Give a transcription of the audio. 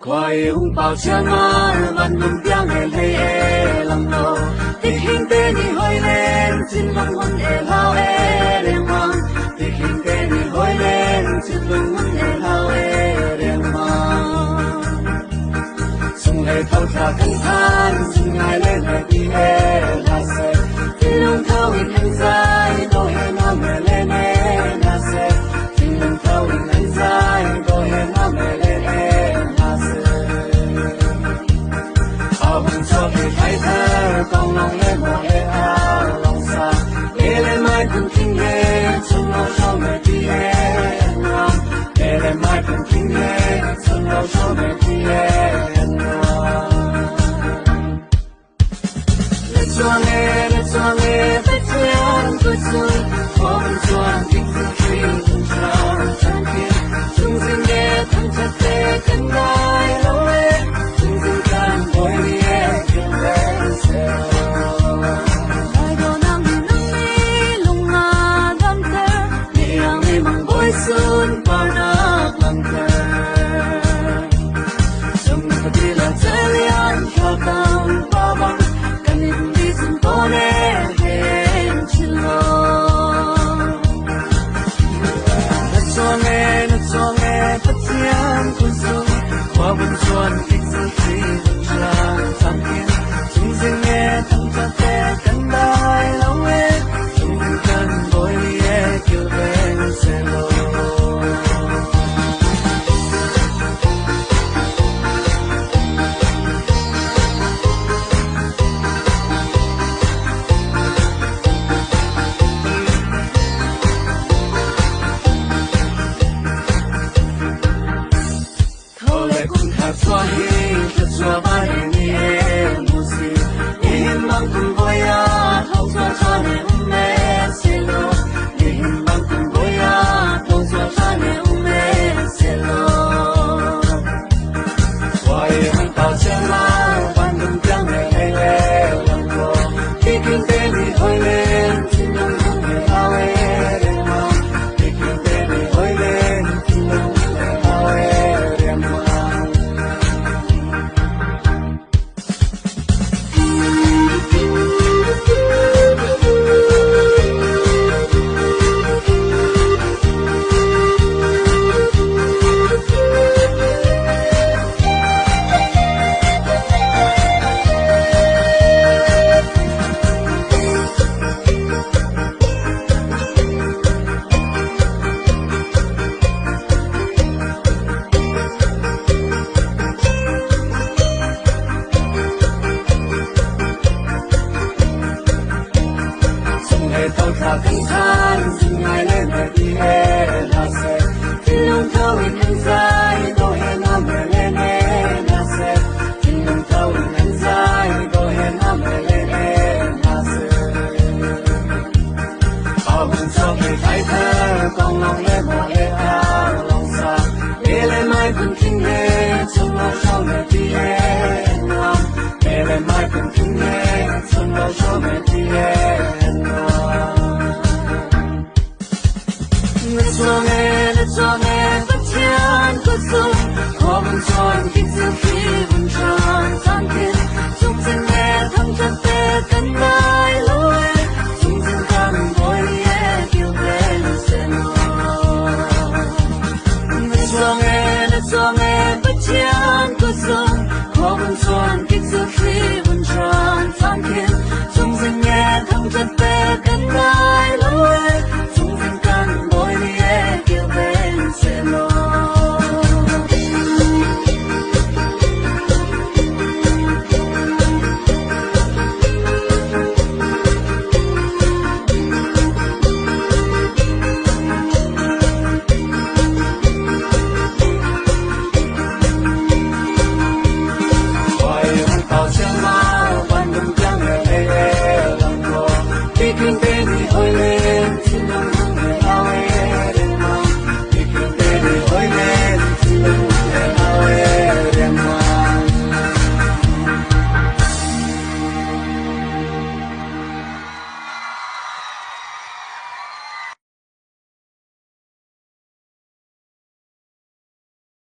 qua yêu bao cha ngon văn nung tiếng em hay làm nô thì hình tên đi hơi lên xin lòng hôn lao em mong thì hình tên đi hơi lên xin lòng hôn lao em mong sung lệ thâu thả căng than sung ngài lên hay đi là sẽ thì lòng thâu hình anh dài đôi hè nó mẹ lên là sẽ thì lòng thâu hình anh dài đôi hè nó mẹ lên cho khi thấy thơ con lòng lên một ê áo lòng xa để lên mai cùng kinh nghe chung lâu cho mẹ đi em ngon để lên mai cùng kinh nghe chung lâu cho mẹ đi em ngon để cho nghe phải theo tôi xuôi có bên xuân kinh thương khi cùng trao chẳng kia chung dưng nghe thăng chặt tê cánh gai lâu em chung dưng can bồi đi xuân bao nát lòng thơ trong một đi là sẽ liên cho tâm bao băng cần nhìn đi xin tôi để hẹn chỉ lo nó cho nghe tất nhiên của xuân qua buồn xuân kịch sự khi buồn tràn sang thiên chúng dưng nghe thăng cho tê cánh đai lâu em chúng cần bồi đi kêu về sẽ lo cho hi cho ba ni musi in bang kun boya thâu cho ne umme selo in bang kun boya thâu cho ne umme selo wai han tao chen ma ban dum tiếng ne ai le lang ko khi kinh tế đi hơi lên xin nhung nhung ne awe de ma khi kinh tế đi hơi lên xin nhung nhung ne awe de ma thâu thả căng than xin ngài lên mẹ đi là sẽ khi lòng thâu hình anh dài đôi hè nó mẹ lên là sẽ khi lòng thâu hình anh dài đôi hè nó mẹ lên là sẽ bao buồn cho khi thấy thơ con lòng lên một ê áo lòng xa để lên mai cùng kinh nghe chung lâu cho mẹ đi em ngon để lên mai cùng kinh nghe chung lâu cho mẹ đi em ngon cho nghe tất nhiên của xuân có buồn xuân khi khi buồn tròn sang thiên chung